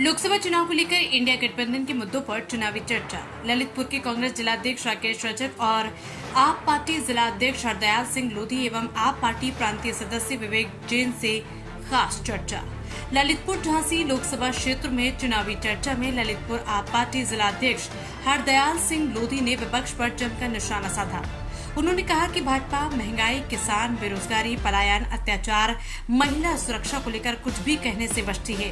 लोकसभा चुनाव को लेकर इंडिया गठबंधन के मुद्दों पर चुनावी चर्चा। ललितपुर के कांग्रेस जिलाध्यक्ष राकेश रजक और आप पार्टी जिलाध्यक्ष हरदयाल सिंह लोधी एवं आप पार्टी प्रांतीय सदस्य विवेक जैन से खास चर्चा। ललितपुर झांसी लोकसभा क्षेत्र में चुनावी चर्चा में ललितपुर आप पार्टी जिलाध्यक्ष हरदयाल सिंह लोधी ने विपक्ष पर जमकर निशाना साधा। उन्होंने कहा कि भाजपा महंगाई, किसान, बेरोजगारी, पलायन, अत्याचार, महिला सुरक्षा को लेकर कुछ भी कहने से बचती है।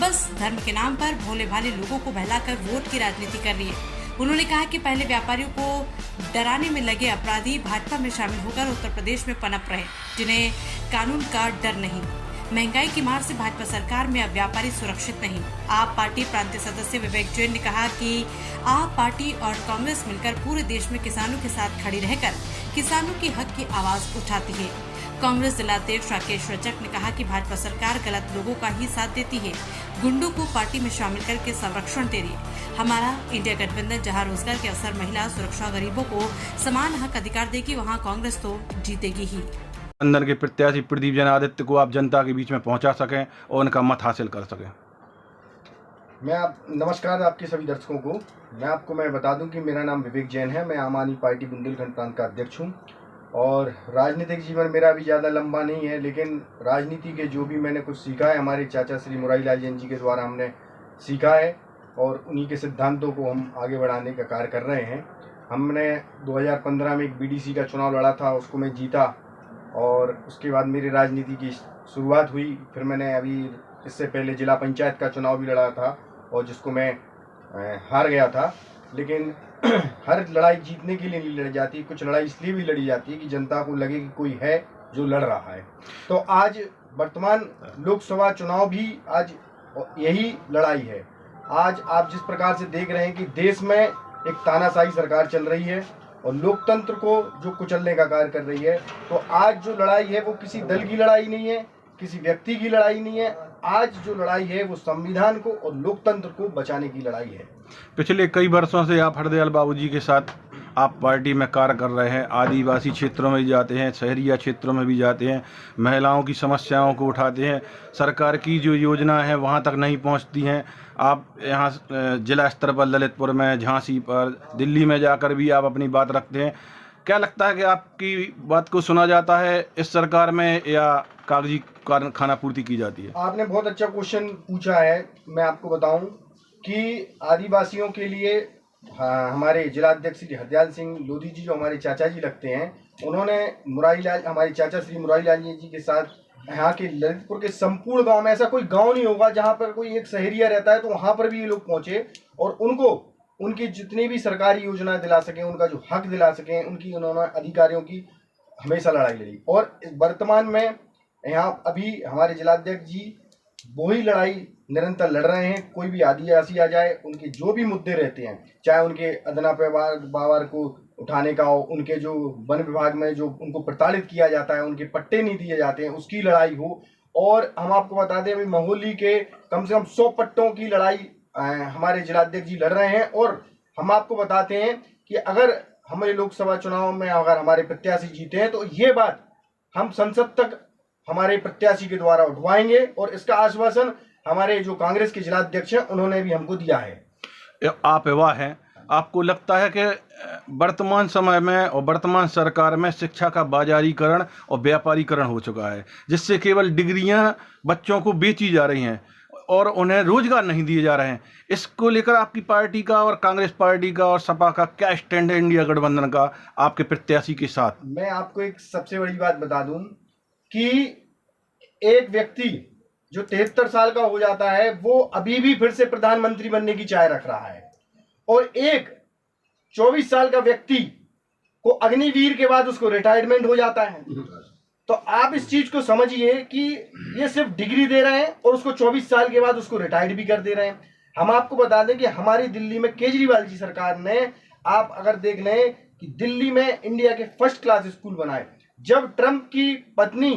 बस धर्म के नाम पर भोले भाले लोगों को बहलाकर वोट की राजनीति कर रही है। उन्होंने कहा कि पहले व्यापारियों को डराने में लगे अपराधी भाजपा में शामिल होकर उत्तर प्रदेश में पनप रहे, जिन्हें कानून का डर नहीं। महंगाई की मार से भाजपा सरकार में अब व्यापारी सुरक्षित नहीं। आप पार्टी प्रांतीय सदस्य विवेक जैन ने कहा कि आप पार्टी और कांग्रेस मिलकर पूरे देश में किसानों के साथ खड़ी रहकर किसानों की हक की आवाज उठाती है। कांग्रेस जिलाध्यक्ष राकेश रजक ने कहा कि भाजपा सरकार गलत लोगों का ही साथ देती है, गुंडों को पार्टी में शामिल करके संरक्षण दे रही है। हमारा इंडिया गठबंधन जहां रोजगार के अवसर, महिला सुरक्षा, गरीबों को समान हक अधिकार देगी, वहां कांग्रेस तो जीतेगी ही। गठबंधन के प्रत्याशी प्रदीप जैन आदित्य को आप जनता के बीच में पहुंचा सकें और उनका मत हासिल कर सकें। नमस्कार आपके सभी दर्शकों को। मैं बता दूं कि मेरा नाम विवेक जैन है। मैं आम आदमी पार्टी बुंदेलखंड प्रांत का अध्यक्ष हूं और राजनीतिक जीवन मेरा भी ज़्यादा लंबा नहीं है, लेकिन राजनीति के जो भी मैंने कुछ सीखा है हमारे चाचा श्री मुरारी लाल जैन जी के द्वारा हमने सीखा है और उन्हीं के सिद्धांतों को हम आगे बढ़ाने का कार्य कर रहे हैं। हमने 2015 में एक बीडीसी का चुनाव लड़ा था, उसको मैं जीता और उसके बाद मेरी राजनीति की शुरुआत हुई। फिर मैंने अभी इससे पहले जिला पंचायत का चुनाव भी लड़ा था और जिसको मैं हार गया था। लेकिन हर लड़ाई जीतने के लिए नहीं लड़ी जाती, कुछ लड़ाई इसलिए भी लड़ी जाती है कि जनता को लगे कि कोई है जो लड़ रहा है। तो आज वर्तमान लोकसभा चुनाव भी आज यही लड़ाई है। आज आप जिस प्रकार से देख रहे हैं कि देश में एक तानाशाही सरकार चल रही है और लोकतंत्र को जो कुचलने का कार्य कर रही है, तो आज जो लड़ाई है वो किसी दल की लड़ाई नहीं है, किसी व्यक्ति की लड़ाई नहीं है। आज जो लड़ाई है वो संविधान को और लोकतंत्र को बचाने की लड़ाई है। पिछले कई वर्षों से आप हरदयाल बाबू जी के साथ आप पार्टी में कार्य कर रहे हैं। आदिवासी क्षेत्रों में भी जाते हैं, शहरिया क्षेत्रों में भी जाते हैं, महिलाओं की समस्याओं को उठाते हैं। सरकार की जो योजना है वहाँ तक नहीं पहुँचती हैं। आप यहाँ जिला स्तर पर ललितपुर में, झांसी पर, दिल्ली में जाकर भी आप अपनी बात रखते हैं। क्या लगता है कि आपकी बात को सुना जाता है इस सरकार में या कागजी खाना पूर्ति की जाती है? आपने बहुत अच्छा क्वेश्चन पूछा है। मैं आपको बताऊं कि आदिवासियों के लिए हमारे जिलाध्यक्ष श्री हरदयाल सिंह लोधी जी जो हमारे चाचा जी लगते हैं, उन्होंने हमारे चाचा श्री मुरारी लाल जी के साथ यहाँ के ललितपुर के संपूर्ण गांव में, ऐसा कोई गांव नहीं होगा जहाँ पर कोई एक शहरिया रहता है, तो वहाँ पर भी ये लोग पहुँचे और उनको उनकी जितनी भी सरकारी योजना दिला सकें, उनका जो हक दिला सकें, उन्होंने अधिकारियों की हमेशा लड़ाई लड़ी। और वर्तमान में यहाँ अभी हमारे जिलाध्यक्ष जी वही लड़ाई निरंतर लड़ रहे हैं। कोई भी आदिवासी आ जाए, उनके जो भी मुद्दे रहते हैं, चाहे उनके अदना व्यवहार को उठाने का हो, उनके जो वन विभाग में जो उनको प्रताड़ित किया जाता है, उनके पट्टे नहीं दिए जाते हैं, उसकी लड़ाई हो। और हम आपको बता दें अभी महोली के कम से कम 100 पट्टों की लड़ाई हमारे जिलाध्यक्ष जी लड़ रहे हैं। और हम आपको बताते हैं कि अगर हमारे लोकसभा चुनाव में अगर हमारे प्रत्याशी जीते हैं तो ये बात हम संसद तक हमारे प्रत्याशी के द्वारा उठवाएंगे और इसका आश्वासन हमारे जो कांग्रेस के जिलाध्यक्ष हैं उन्होंने भी हमको दिया है। आप युवा हैं, आपको लगता है कि वर्तमान समय में और वर्तमान सरकार में शिक्षा का बाजारीकरण और व्यापारीकरण हो चुका है, जिससे केवल डिग्रियां बच्चों को बेची जा रही हैं और उन्हें रोजगार नहीं दिए जा रहे हैं। इसको लेकर आपकी पार्टी का और कांग्रेस पार्टी का और सपा का क्या स्टैंड है इंडिया गठबंधन का आपके प्रत्याशी के साथ? मैं आपको एक सबसे बड़ी बात बता दूं कि एक व्यक्ति जो 73 साल का हो जाता है वो अभी भी फिर से प्रधानमंत्री बनने की चाह रख रहा है और एक 24 साल का व्यक्ति को अग्निवीर के बाद उसको रिटायरमेंट हो जाता है। तो आप इस चीज को समझिए कि ये सिर्फ डिग्री दे रहे हैं और उसको 24 साल के बाद उसको रिटायर्ड भी कर दे रहे हैं। हम आपको बता दें कि हमारी दिल्ली में केजरीवाल जी सरकार ने, आप अगर देख लें कि दिल्ली में इंडिया के फर्स्ट क्लास स्कूल बनाए। जब ट्रंप की पत्नी,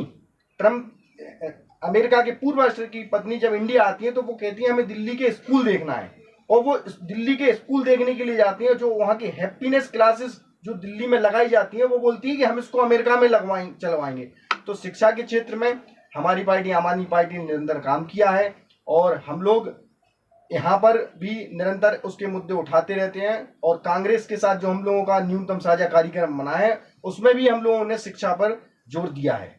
अमेरिका के पूर्व राष्ट्रपति की पत्नी जब इंडिया आती है तो वो कहती है हमें दिल्ली के स्कूल देखना है, और वो दिल्ली के स्कूल देखने के लिए जाती है। जो वहाँ की हैप्पीनेस क्लासेस जो दिल्ली में लगाई जाती है, वो बोलती है कि हम इसको अमेरिका में चलवाएंगे। तो शिक्षा के क्षेत्र में हमारी पार्टी आम आदमी पार्टी ने निरंतर काम किया है और हम लोग यहाँ पर भी निरंतर उसके मुद्दे उठाते रहते हैं। और कांग्रेस के साथ जो हम लोगों का न्यूनतम साझा कार्यक्रम बना है उसमें भी हम लोगों ने शिक्षा पर जोर दिया है।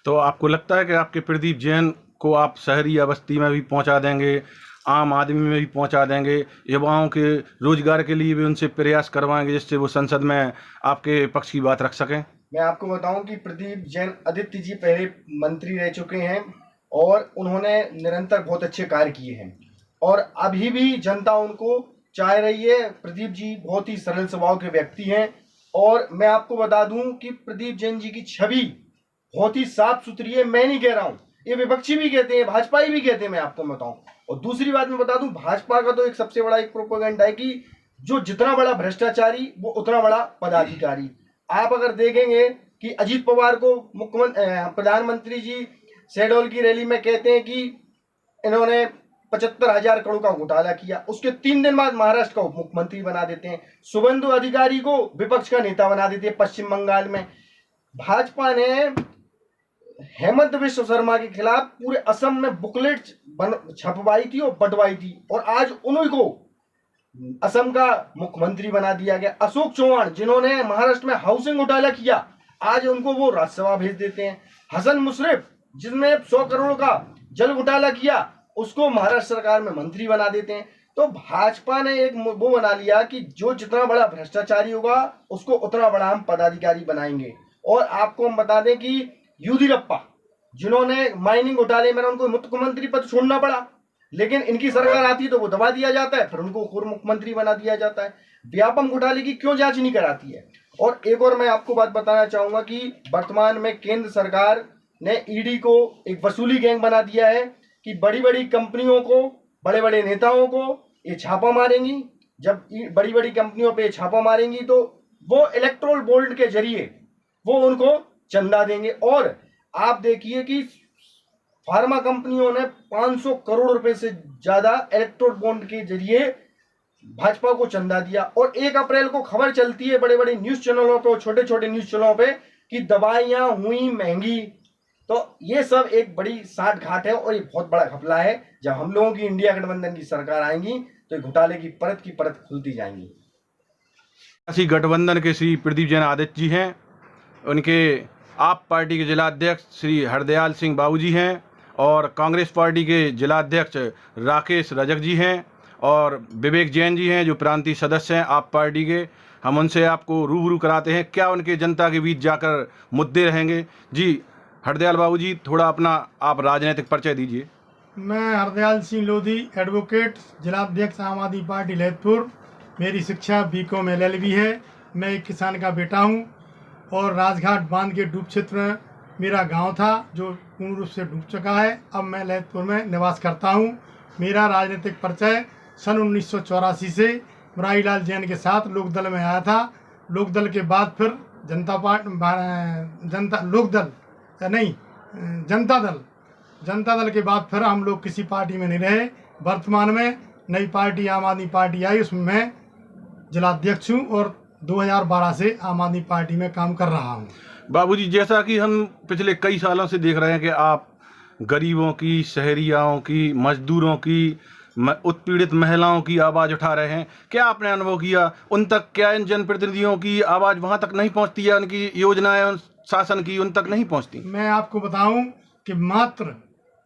तो आपको लगता है कि आपके प्रदीप जैन को आप शहरी या बस्ती में भी पहुंचा देंगे, आम आदमी में भी पहुंचा देंगे, युवाओं के रोजगार के लिए भी उनसे प्रयास करवाएंगे जिससे वो संसद में आपके पक्ष की बात रख सकें? मैं आपको बताऊं कि प्रदीप जैन आदित्य जी पहले मंत्री रह चुके हैं और उन्होंने निरंतर बहुत अच्छे कार्य किए हैं और अभी भी जनता उनको चाह रही है। प्रदीप जी बहुत ही सरल स्वभाव के व्यक्ति हैं और मैं आपको बता दूं कि प्रदीप जैन जी की छवि बहुत ही साफ सुथरी है। मैं नहीं कह रहा हूं, ये विपक्षी भी कहते हैं, भाजपाई भी कहते हैं, मैं आपको बताऊं। और दूसरी बात मैं बता दूं, भाजपा का तो एक सबसे बड़ा एक प्रोपेगेंडा है कि जो जितना बड़ा भ्रष्टाचारी वो उतना बड़ा पदाधिकारी। आप अगर देखेंगे कि अजीत पवार को प्रधानमंत्री जी शहडोल की रैली में कहते हैं कि इन्होंने 75,000 करोड़ का घोटाला किया, उसके 3 दिन बाद महाराष्ट्र का उप मुख्यमंत्री बना देते हैं। शुभेंदु अधिकारी को विपक्ष का नेता बना देते हैं पश्चिम बंगाल में। भाजपा ने हेमंत विश्व शर्मा के खिलाफ पूरे असम में बुकलेट छपवाई थी और बंटवाई थी और आज उन्हीं को असम का मुख्यमंत्री बना दिया गया। अशोक चौहान जिन्होंने महाराष्ट्र में हाउसिंग घोटाला किया, आज उनको वो राज्यसभा भेज देते हैं। हसन मुशर्रफ जिसने 100 करोड़ का जल घोटाला किया, उसको महाराष्ट्र सरकार में मंत्री बना देते हैं। तो भाजपा ने एक वो बना लिया कि जो जितना बड़ा भ्रष्टाचारी होगा उसको उतना बड़ा हम पदाधिकारी बनाएंगे। और आपको हम बता दें कि येदियुरप्पा जिन्होंने माइनिंग घोटाले में उनको मुख्यमंत्री पद छोड़ना पड़ा, लेकिन इनकी सरकार आती तो वो दबा दिया जाता है, फिर उनको पूर्व मुख्यमंत्री बना दिया जाता है। व्यापम घोटाले की क्यों जांच नहीं कराती है? और एक और मैं आपको बात बताना चाहूंगा कि वर्तमान में केंद्र सरकार ने ईडी को एक वसूली गैंग बना दिया है कि बड़ी बड़ी कंपनियों को, बड़े बड़े नेताओं को ये छापा मारेंगी। जब बड़ी बड़ी कंपनियों पे छापा मारेंगी तो वो इलेक्ट्रोल बॉन्ड के जरिए वो उनको चंदा देंगे। और आप देखिए कि फार्मा कंपनियों ने 500 करोड़ रुपए से ज्यादा इलेक्ट्रोल बॉन्ड के जरिए भाजपा को चंदा दिया। और 1 अप्रैल को खबर चलती है बड़े बड़े न्यूज चैनलों पे और छोटे छोटे न्यूज चैनलों पे कि दवाइयां हुई महंगी। तो ये सब एक बड़ी साठ घाट है और ये बहुत बड़ा घपला है। जब हम लोगों की इंडिया गठबंधन की सरकार आएंगी तो घोटाले की परत खुलती जाएंगी। ऐसी गठबंधन के श्री प्रदीप जैन आदित्य जी हैं, उनके आप पार्टी के जिला अध्यक्ष श्री हरदयाल सिंह बाबू जी हैं और कांग्रेस पार्टी के जिला अध्यक्ष राकेश रजक जी हैं और विवेक जैन जी हैं जो प्रांतीय सदस्य हैं आप पार्टी के। हम उनसे आपको रूबरू कराते हैं क्या उनके जनता के बीच जाकर मुद्दे रहेंगे। जी हरदयाल बाबू जी, थोड़ा अपना आप राजनीतिक परिचय दीजिए। मैं हरदयाल सिंह लोधी, एडवोकेट, जिला अध्यक्ष आम आदमी पार्टी ललितपुर। मेरी शिक्षा बीकॉम LLB है। मैं एक किसान का बेटा हूं और राजघाट बांध के डूब क्षेत्र में मेरा गांव था जो पूर्ण रूप से डूब चुका है। अब मैं ललितपुर में निवास करता हूं। मेरा राजनीतिक परिचय सन 1984 से मुरारीलाल जैन के साथ लोकदल में आया था। लोकदल के बाद फिर जनता दल के बाद फिर हम लोग किसी पार्टी में नहीं रहे। वर्तमान में नई पार्टी आम आदमी पार्टी आई, उसमें मैं जिलाध्यक्ष हूँ और 2012 से आम आदमी पार्टी में काम कर रहा हूँ। बाबूजी, जैसा कि हम पिछले कई सालों से देख रहे हैं कि आप गरीबों की, शहरियाओं की, मजदूरों की, उत्पीड़ित महिलाओं की आवाज़ उठा रहे हैं। क्या आपने अनुभव किया उन तक, क्या इन जनप्रतिनिधियों की आवाज़ वहाँ तक नहीं पहुँचती है? उनकी योजनाएं शासन की उन तक नहीं पहुँचती? मैं आपको बताऊं कि मात्र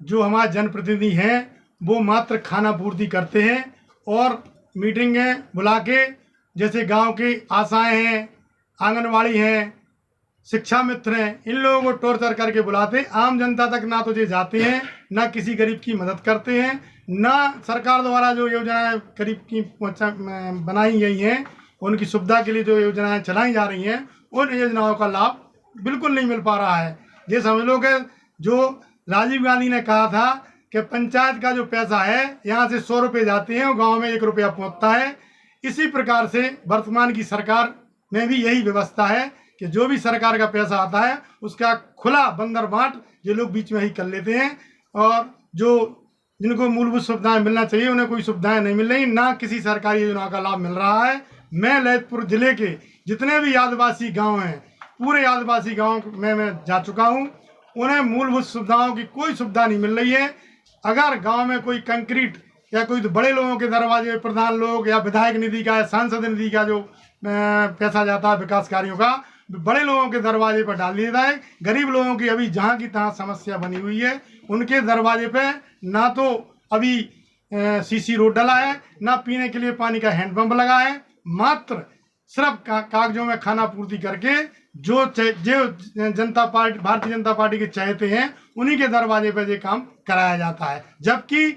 जो हमारे जनप्रतिनिधि हैं वो मात्र खाना पूर्ति करते हैं और मीटिंगें बुला के, जैसे गांव की आशाएं हैं, आंगनवाड़ी हैं, शिक्षा मित्र हैं, इन लोगों को टॉर्चर करके बुलाते। आम जनता तक ना तो ये जाते हैं, ना किसी गरीब की मदद करते हैं, ना सरकार द्वारा जो योजनाएं गरीब की बनाई गई हैं, उनकी सुविधा के लिए जो योजनाएं चलाई जा रही हैं, उन योजनाओं का लाभ बिल्कुल नहीं मिल पा रहा है। ये समझ लो कि जो राजीव गांधी ने कहा था कि पंचायत का जो पैसा है यहाँ से 100 रुपये जाते हैं और गाँव में 1 रुपया पहुँचता है, इसी प्रकार से वर्तमान की सरकार में भी यही व्यवस्था है कि जो भी सरकार का पैसा आता है उसका खुला बंदर बांट ये लोग बीच में ही कर लेते हैं और जो जिनको मूलभूत सुविधाएं मिलना चाहिए उन्हें कोई सुविधाएं नहीं मिल रही, ना किसी सरकारी योजना का लाभ मिल रहा है। मैं ललितपुर जिले के जितने भी आदिवासी गांव हैं, पूरे आदिवासी गांव में मैं जा चुका हूं, उन्हें मूलभूत सुविधाओं की कोई सुविधा नहीं मिल रही है। अगर गांव में कोई कंक्रीट या कोई तो बड़े लोगों के दरवाजे, प्रधान लोग या विधायक निधि का या सांसद निधि का जो पैसा जाता है विकास कार्यों का, बड़े लोगों के दरवाजे पर डाल दिया है। गरीब लोगों की अभी जहाँ की तहाँ समस्या बनी हुई है, उनके दरवाजे पे ना तो अभी सीसी रोड डला है, ना पीने के लिए पानी का हैंडपंप लगा है। मात्र सिर्फ कागजों में खाना पूर्ति करके जो जनता पार्टी, भारतीय जनता पार्टी के चाहते हैं, उन्हीं के दरवाजे पे ये काम कराया जाता है, जबकि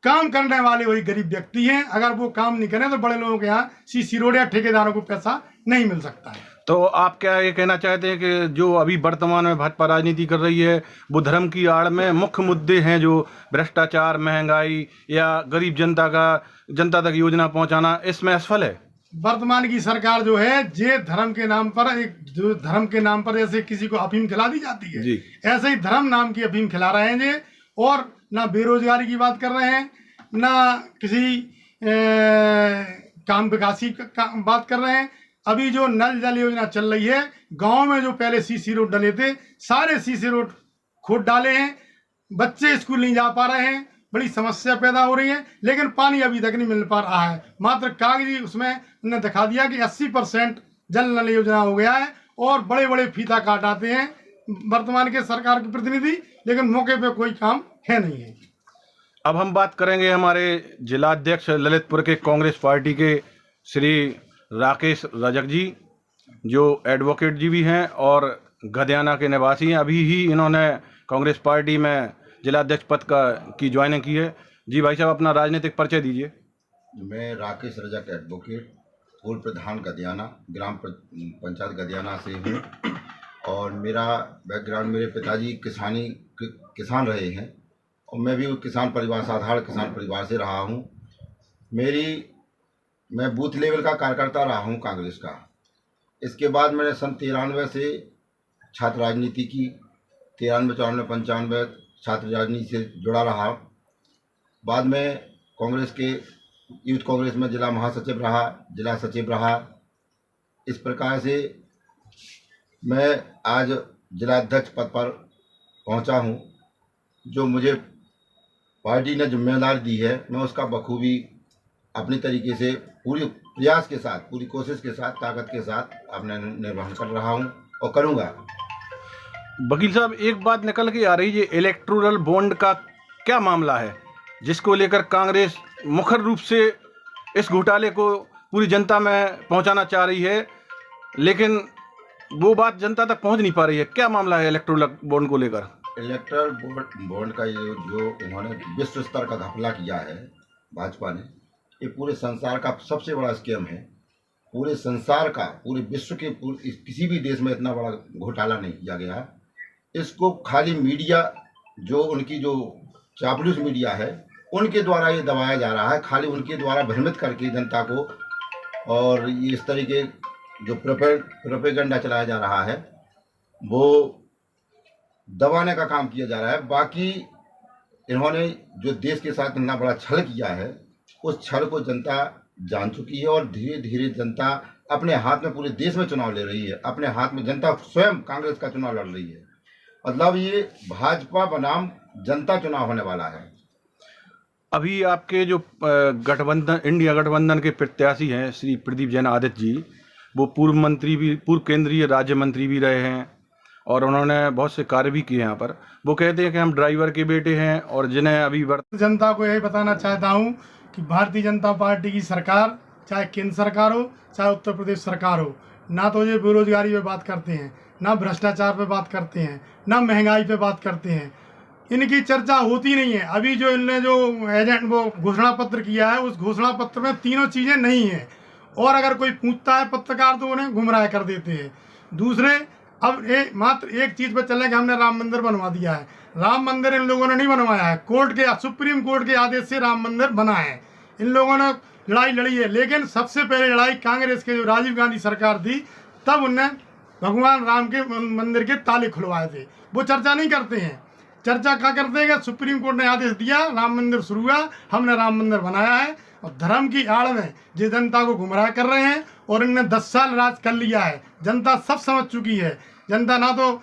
काम करने वाले वही गरीब व्यक्ति हैं। अगर वो काम नहीं करें तो बड़े लोगों के यहाँ सीसी रोड या ठेकेदारों को पैसा नहीं मिल सकता है। तो आप क्या ये कहना चाहते हैं कि जो अभी वर्तमान में भाजपा राजनीति कर रही है, वो धर्म की आड़ में मुख्य मुद्दे हैं, जो भ्रष्टाचार, महंगाई या गरीब जनता तक योजना पहुंचाना, इसमें असफल है? वर्तमान की सरकार जो है, जे धर्म के नाम पर जैसे किसी को अफीम खिला दी जाती है, ऐसे ही धर्म नाम की अफीम खिला रहे हैं जे, और ना बेरोजगारी की बात कर रहे हैं, ना किसी काम विकासी का बात कर रहे हैं। अभी जो नल जल योजना चल रही है, गांव में जो पहले सीसी रोड डले थे, सारे सीसी रोड खोद डाले हैं, बच्चे स्कूल नहीं जा पा रहे हैं, बड़ी समस्या पैदा हो रही है। लेकिन पानी अभी तक नहीं मिल पा रहा है। मात्र कागजी उसमें उन्होंने दिखा दिया कि 80% जल नल योजना हो गया है, और बड़े बड़े फीता काट आते हैं वर्तमान के सरकार के प्रतिनिधि, लेकिन मौके पे कोई काम है नहीं है। अब हम बात करेंगे हमारे जिलाध्यक्ष ललितपुर के कांग्रेस पार्टी के श्री राकेश रजक जी, जो एडवोकेट जी भी हैं और गदियाना के निवासी हैं। अभी ही इन्होंने कांग्रेस पार्टी में जिलाध्यक्ष पद की ज्वाइनिंग की है। जी भाई साहब, अपना राजनीतिक परिचय दीजिए। मैं राकेश रजक एडवोकेट, पूर्व प्रधान गदियाना, ग्राम पंचायत गदियाना से हूँ, और मेरा बैकग्राउंड, मेरे पिताजी किसान रहे हैं, और मैं भी किसान परिवार, साधारण किसान परिवार से रहा हूँ। मैं बूथ लेवल का कार्यकर्ता रहा हूँ कांग्रेस का। इसके बाद मैंने सन 93 से छात्र राजनीति की, 93, 94, 95 छात्र राजनीति से जुड़ा रहा। बाद में कांग्रेस के यूथ कांग्रेस में जिला महासचिव रहा, जिला सचिव रहा। इस प्रकार से मैं आज जिलाध्यक्ष पद पर पहुंचा हूं। जो मुझे पार्टी ने जिम्मेदारी दी है, मैं उसका बखूबी अपनी तरीके से पूरी प्रयास के साथ, पूरी कोशिश के साथ, ताकत के साथ अपना निर्वहन कर रहा हूं और करूंगा। वकील साहब, एक बात निकल के आ रही है, इलेक्टोरल बॉन्ड का क्या मामला है, जिसको लेकर कांग्रेस मुखर रूप से इस घोटाले को पूरी जनता में पहुंचाना चाह रही है, लेकिन वो बात जनता तक पहुंच नहीं पा रही है। क्या मामला है इलेक्टोरल बॉन्ड को लेकर? इलेक्टोरल बॉन्ड का जो उन्होंने विश्व स्तर का घपला किया है भाजपा ने, ये पूरे संसार का सबसे बड़ा स्कैम है। पूरे संसार का, पूरे विश्व के किसी भी देश में इतना बड़ा घोटाला नहीं किया गया। इसको खाली मीडिया, जो उनकी जो चापलूस मीडिया है, उनके द्वारा ये दबाया जा रहा है, खाली उनके द्वारा भ्रमित करके जनता को, और ये इस तरीके जो प्रोपेगेंडा चलाया जा रहा है, वो दबाने का काम किया जा रहा है। बाकी इन्होंने जो देश के साथ इतना बड़ा छल किया है, उस छल को जनता जान चुकी है, और धीरे धीरे जनता अपने हाथ में, पूरे देश में चुनाव ले रही है, अपने हाथ में जनता स्वयं कांग्रेस का चुनाव लड़ रही है। मतलब ये भाजपा बनाम जनता चुनाव होने वाला है। अभी आपके जो गठबंधन, इंडिया गठबंधन के प्रत्याशी हैं श्री प्रदीप जैन आदित्य जी, वो पूर्व केंद्रीय राज्य मंत्री भी रहे हैं, और उन्होंने बहुत से कार्य भी किए यहाँ पर। वो कहते हैं कि हम ड्राइवर के बेटे हैं, और जिन्हें अभी जनता को यही बताना चाहता हूँ कि भारतीय जनता पार्टी की सरकार, चाहे केंद्र सरकार हो, चाहे उत्तर प्रदेश सरकार हो, ना तो ये बेरोजगारी पे बात करते हैं, ना भ्रष्टाचार पे बात करते हैं, ना महंगाई पे बात करते हैं। इनकी चर्चा होती नहीं है। अभी जो इनने जो वो घोषणा पत्र किया है, उस घोषणा पत्र में तीनों चीज़ें नहीं हैं, और अगर कोई पूछता है पत्रकार तो उन्हें गुमराह कर देते हैं। दूसरे, अब मात्र एक चीज़ पर चले कि हमने राम मंदिर बनवा दिया है। राम मंदिर इन लोगों ने नहीं बनवाया है, सुप्रीम कोर्ट के आदेश से राम मंदिर बना है। इन लोगों ने लड़ाई लड़ी है, लेकिन सबसे पहले लड़ाई कांग्रेस के जो राजीव गांधी सरकार थी, तब उनने भगवान राम के मंदिर के ताले खुलवाए थे। वो चर्चा नहीं करते हैं। चर्चा क्या करते हैं कि सुप्रीम कोर्ट ने आदेश दिया, राम मंदिर शुरू हुआ, हमने राम मंदिर बनाया है, और धर्म की आड़ में जो जनता को गुमराह कर रहे हैं, और इनने 10 साल राज कर लिया है। जनता सब समझ चुकी है। जनता ना तो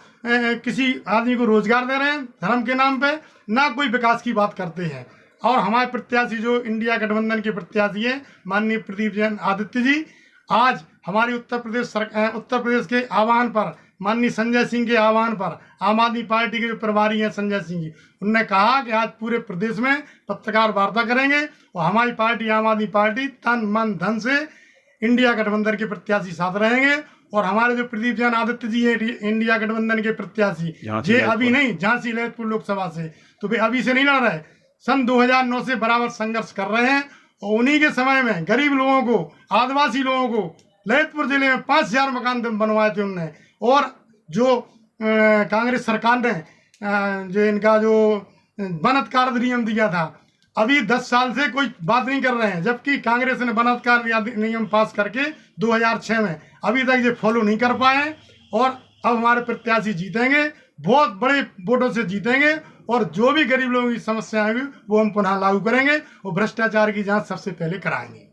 किसी आदमी को रोजगार दे रहे हैं धर्म के नाम पे, ना कोई विकास की बात करते हैं। और हमारे प्रत्याशी जो इंडिया गठबंधन के प्रत्याशी हैं माननीय प्रदीप जैन आदित्य जी, आज हमारी उत्तर प्रदेश के आह्वान पर, माननीय संजय सिंह के आह्वान पर, आम आदमी पार्टी के जो प्रभारी हैं संजय सिंह जी, उनने कहा कि आज पूरे प्रदेश में पत्रकार वार्ता करेंगे और हमारी पार्टी आम आदमी पार्टी तन मन धन से इंडिया गठबंधन के प्रत्याशी साथ रहेंगे। और हमारे जो प्रदीप जैन आदित्य जी हैं इंडिया गठबंधन के प्रत्याशी, ये अभी नहीं, झांसी ललितपुर लोकसभा से, तो वे अभी से नहीं लड़ रहे, सन 2009 से बराबर संघर्ष कर रहे हैं। और उन्हीं के समय में गरीब लोगों को, आदिवासी लोगों को ललितपुर जिले में 5000 मकान बनवाए थे उनने। और जो कांग्रेस सरकार ने जो इनका जो वन अधिकार अधिनियम दिया था, अभी 10 साल से कोई बात नहीं कर रहे हैं, जबकि कांग्रेस ने वन अधिकार अधिनियम पास करके 2006 में अभी तक ये फॉलो नहीं कर पाए। और अब हमारे प्रत्याशी जीतेंगे, बहुत बड़े वोटों से जीतेंगे, और जो भी गरीब लोगों की समस्याएं हैं वो हम पुनः लागू करेंगे और भ्रष्टाचार की जांच सबसे पहले कराएंगे।